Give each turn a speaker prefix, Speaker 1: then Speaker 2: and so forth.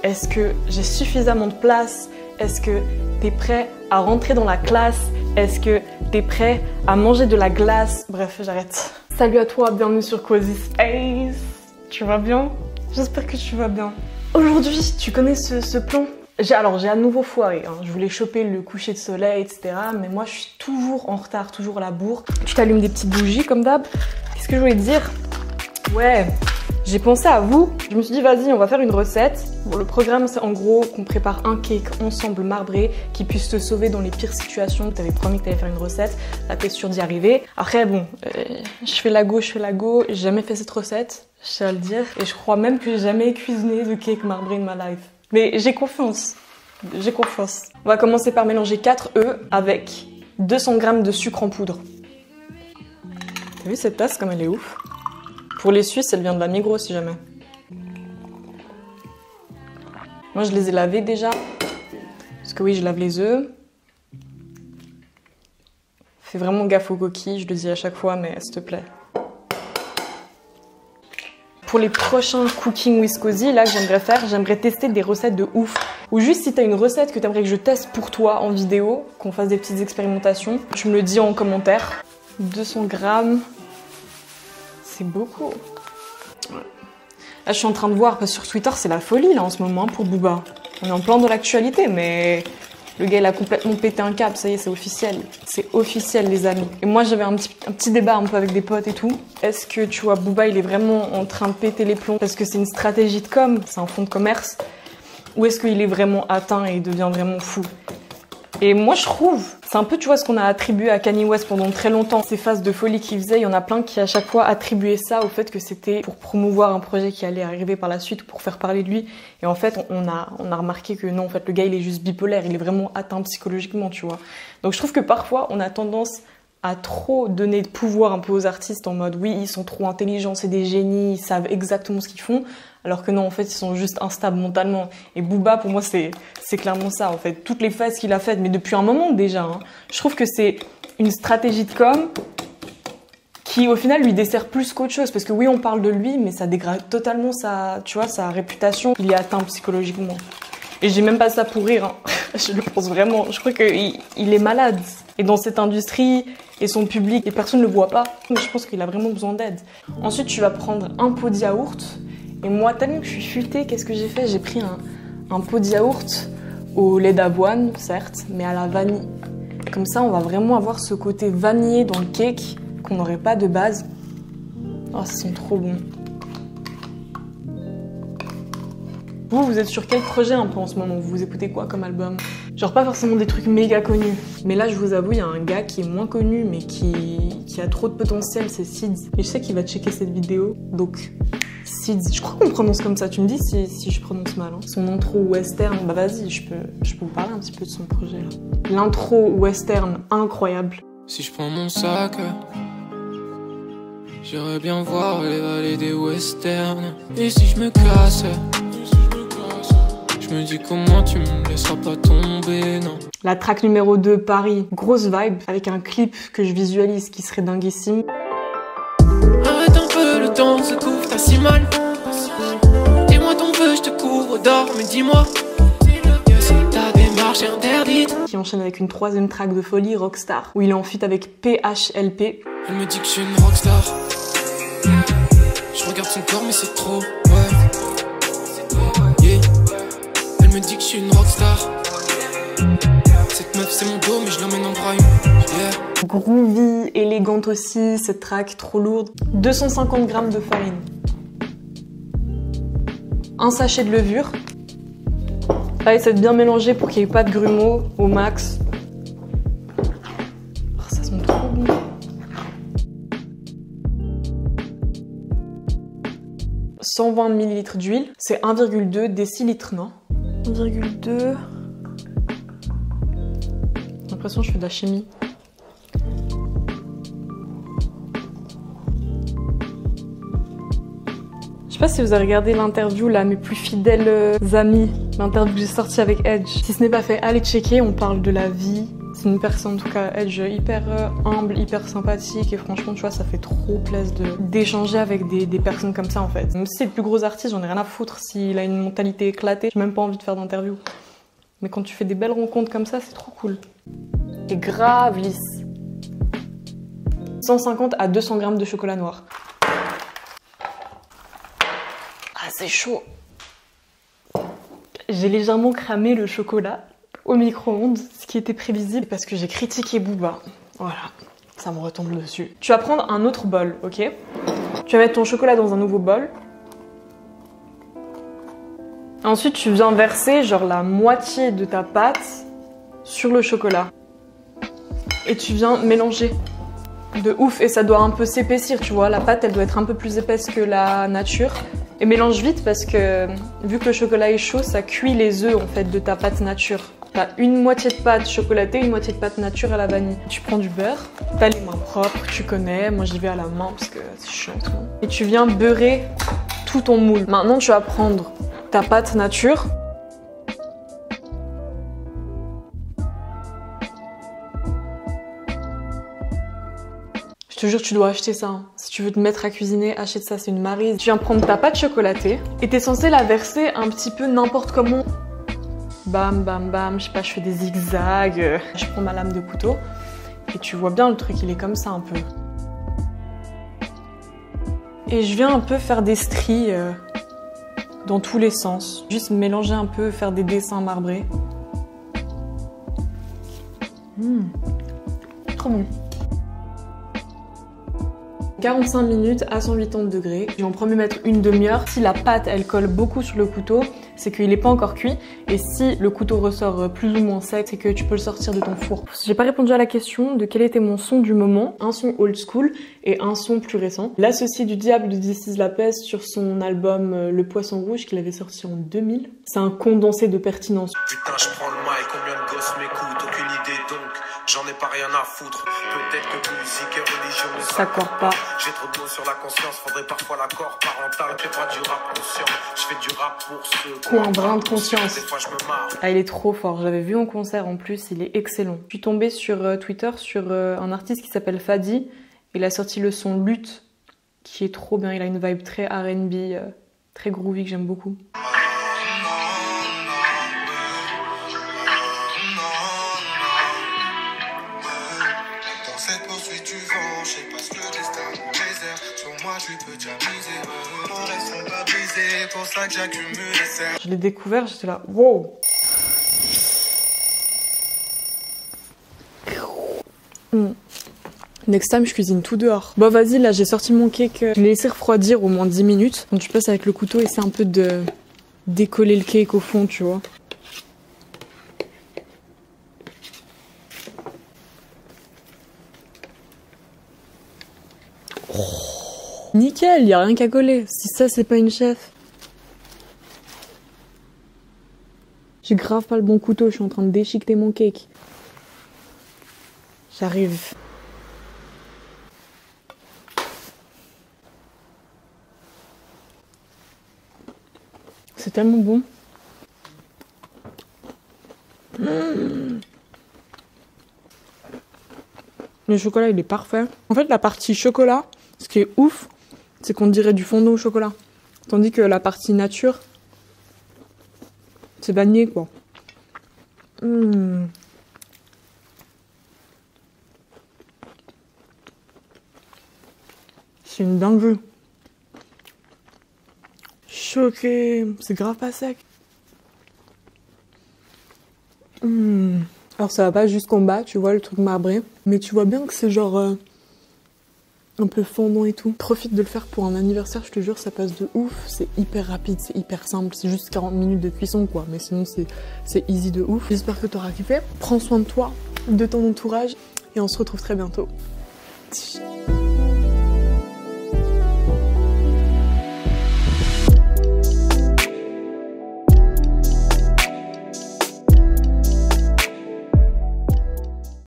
Speaker 1: Est-ce que j'ai suffisamment de place? Est-ce que t'es prêt à rentrer dans la classe? Est-ce que t'es prêt à manger de la glace? Bref, j'arrête. Salut à toi, bienvenue sur Cozy Space. Tu vas bien? J'espère que tu vas bien. Aujourd'hui, tu connais ce plan? J'ai à nouveau foiré, hein. Je voulais choper le coucher de soleil, etc. Mais moi, je suis toujours en retard, toujours à la bourre. Tu t'allumes des petites bougies comme d'hab. Qu'est-ce que je voulais te dire? Ouais, j'ai pensé à vous. Je me suis dit, vas-y, on va faire une recette. Bon, le programme, c'est en gros qu'on prépare un cake ensemble marbré qui puisse te sauver dans les pires situations. Tu avais promis que tu allais faire une recette. Là, t'es sûr d'y arriver. Après, bon, je fais la go. J'ai jamais fait cette recette, je tiens à le dire. Et je crois même que j'ai jamais cuisiné de cake marbré in my life. Mais j'ai confiance. J'ai confiance. On va commencer par mélanger 4 œufs avec 200 g de sucre en poudre. T'as vu cette tasse comme elle est ouf? Pour les Suisses, elle vient de la Migros si jamais. Moi, je les ai lavés déjà. Parce que oui, je lave les œufs. Fais vraiment gaffe aux coquilles, je le dis à chaque fois, mais s'il te plaît. Pour les prochains Cooking with Cozy, là, que j'aimerais tester des recettes de ouf. Ou juste si t'as une recette que t'aimerais que je teste pour toi en vidéo, qu'on fasse des petites expérimentations, tu me le dis en commentaire. 200 g. C'est beaucoup. Ouais. Là, je suis en train de voir, parce que sur Twitter, c'est la folie, là, en ce moment, pour Booba. On est en plein de l'actualité, mais le gars, il a complètement pété un câble, ça y est, c'est officiel. C'est officiel, les amis. Et moi, j'avais un petit débat un peu avec des potes et tout. Est-ce que, tu vois, Booba, il est vraiment en train de péter les plombs parce que c'est une stratégie de com, c'est un fonds de commerce? Ou est-ce qu'il est vraiment atteint et il devient vraiment fou? Et moi, je trouve, c'est un peu, tu vois, ce qu'on a attribué à Kanye West pendant très longtemps. Ces phases de folie qu'il faisait, il y en a plein qui, à chaque fois, attribuaient ça au fait que c'était pour promouvoir un projet qui allait arriver par la suite ou pour faire parler de lui. Et en fait, on a remarqué que non, en fait, le gars, il est juste bipolaire. Il est vraiment atteint psychologiquement, tu vois. Donc, je trouve que parfois, on a tendance à trop donner de pouvoir un peu aux artistes en mode, oui, ils sont trop intelligents, c'est des génies, ils savent exactement ce qu'ils font. Alors que non, en fait, ils sont juste instables mentalement. Et Booba, pour moi, c'est clairement ça, en fait. Toutes les phases qu'il a faites, mais depuis un moment déjà, hein, je trouve que c'est une stratégie de com qui, au final, lui dessert plus qu'autre chose. Parce que oui, on parle de lui, mais ça dégrade totalement tu vois, sa réputation. Il est atteint psychologiquement. Et j'ai même pas ça pour rire, hein. Je le pense vraiment. Je crois qu'il est malade. Et dans cette industrie et son public, et personne ne le voit pas. Mais je pense qu'il a vraiment besoin d'aide. Ensuite, tu vas prendre un pot de yaourt. Et moi, tellement que je suis futée, qu'est-ce que j'ai fait? J'ai pris un pot de yaourt au lait d'avoine, certes, mais à la vanille. Comme ça, on va vraiment avoir ce côté vanillé dans le cake qu'on n'aurait pas de base. Oh, ça sent trop bon. Vous êtes sur quel projet un peu en ce moment? Vous écoutez quoi comme album? Genre pas forcément des trucs méga connus. Mais là, je vous avoue, il y a un gars qui est moins connu, mais qui a trop de potentiel, c'est Sids. Et je sais qu'il va checker cette vidéo, donc Sids. Je crois qu'on prononce comme ça, tu me dis si je prononce mal. Hein. Son intro western, bah vas-y, je peux vous parler un petit peu de son projet là. L'intro western, incroyable.
Speaker 2: Si je prends mon sac, j'irais bien voir les vallées des westerns. Et si je me casse, je me dis comment tu me laisseras pas tomber, non.
Speaker 1: La track numéro 2, Paris, grosse vibe, avec un clip que je visualise qui serait dinguissime.
Speaker 2: Arrête un peu, le temps se couvre, t'as si mal. Dis-moi ton vœu, je te couvre d'or, mais dis-moi si ta démarche est interdite.
Speaker 1: Qui enchaîne avec une 3e track de folie, Rockstar, où il est en feat avec PHLP.
Speaker 2: Elle me dit que je suis une rockstar. Je regarde son corps, mais c'est trop, ouais. Yeah. Elle me dit que je suis une rockstar. Cette meuf c'est mon dos mais je l'emmène en prime, yeah.
Speaker 1: Groovy, élégante aussi, cette track trop lourde. 250 g de farine. Un sachet de levure. Là, essaie de bien mélanger pour qu'il n'y ait pas de grumeaux au max. Oh, ça sent trop bon. « 120 ml d'huile, c'est 1,2 décilitres, non? 1,2... J'ai l'impression que je fais de la chimie. Je sais pas si vous avez regardé l'interview là, mes plus fidèles amis, l'interview que j'ai sortie avec Edge. Si ce n'est pas fait, allez checker, on parle de la vie C'est une personne en tout cas, Edge, hyper humble, hyper sympathique et franchement tu vois ça fait trop plaisir d'échanger avec des personnes comme ça en fait. Même si c'est le plus gros artiste, j'en ai rien à foutre s'il a une mentalité éclatée, j'ai même pas envie de faire d'interview. Mais quand tu fais des belles rencontres comme ça, c'est trop cool. Et grave lisse. 150 à 200 grammes de chocolat noir. Ah c'est chaud. J'ai légèrement cramé le chocolat au micro-ondes, ce qui était prévisible parce que j'ai critiqué Booba. Voilà, ça me retombe dessus. Tu vas prendre un autre bol, ok? Tu vas mettre ton chocolat dans un nouveau bol. Ensuite, tu viens verser genre la moitié de ta pâte sur le chocolat. Et tu viens mélanger de ouf et ça doit un peu s'épaissir, tu vois. La pâte, elle doit être un peu plus épaisse que la nature. Et mélange vite parce que vu que le chocolat est chaud, ça cuit les œufs en fait de ta pâte nature. T'as une moitié de pâte chocolatée, une moitié de pâte nature à la vanille. Tu prends du beurre, t'as les mains propres, tu connais, moi j'y vais à la main parce que c'est chiant. Et tu viens beurrer tout ton moule. Maintenant tu vas prendre ta pâte nature. Je te jure, tu dois acheter ça. Hein. Si tu veux te mettre à cuisiner, achète ça, c'est une marise. Tu viens prendre ta pâte chocolatée et t'es censé la verser un petit peu n'importe comment. Bam, bam, bam, je sais pas, je fais des zigzags. Je prends ma lame de couteau et tu vois bien le truc, il est comme ça un peu. Et je viens un peu faire des stries dans tous les sens. Juste mélanger un peu, faire des dessins marbrés. Trop bon. 45 minutes à 180 degrés. J'en premier mettre une demi-heure. Si la pâte elle colle beaucoup sur le couteau, c'est qu'il n'est pas encore cuit. Et si le couteau ressort plus ou moins sec, c'est que tu peux le sortir de ton four. J'ai pas répondu à la question de quel était mon son du moment. Un son old school et un son plus récent. L'associé du diable de This Is La Peste sur son album Le Poisson Rouge qu'il avait sorti en 2000. C'est un condensé de pertinence.
Speaker 3: Putain, je prends le mic, combien de gosses m'écoutent, aucune idée donc. J'en ai pas rien à foutre. Peut-être que musique et religion ne
Speaker 1: s'accordent pas.
Speaker 3: J'ai trop de mots sur la conscience, faudrait parfois l'accord parental. Fais pas du rap conscient, je fais du rap pour ceux
Speaker 1: qui ont un brin de conscience.
Speaker 3: Des fois je me marre.
Speaker 1: Ah, il est trop fort. J'avais vu en concert en plus, il est excellent. Je suis tombée sur Twitter sur un artiste qui s'appelle Fadi. Il a sorti le son Lutte qui est trop bien. Il a une vibe très R&B, très groovy que j'aime beaucoup. Je l'ai découvert, j'étais là, wow. Next time, je cuisine tout dehors. Bon, vas-y, là, j'ai sorti mon cake. Je l'ai laissé refroidir au moins 10 minutes. Donc, tu passes avec le couteau et c'est un peu de décoller le cake au fond, tu vois. Oh. Nickel, y a rien qu'à coller. Si ça, c'est pas une chef. J'ai grave pas le bon couteau, je suis en train de déchiqueter mon cake. J'arrive. C'est tellement bon. Le chocolat, il est parfait. En fait, la partie chocolat, ce qui est ouf, c'est qu'on dirait du fondant au chocolat. Tandis que la partie nature, c'est bagné, quoi. C'est une dinguerie. Choqué. C'est grave pas sec. Alors ça va pas jusqu'en bas, tu vois, le truc marbré. Mais tu vois bien que c'est genre un peu fondant et tout. Profite de le faire pour un anniversaire, je te jure, ça passe de ouf. C'est hyper rapide, c'est hyper simple. C'est juste 40 minutes de cuisson, quoi. Mais sinon, c'est easy de ouf. J'espère que t'auras kiffé. Prends soin de toi, de ton entourage. Et on se retrouve très bientôt.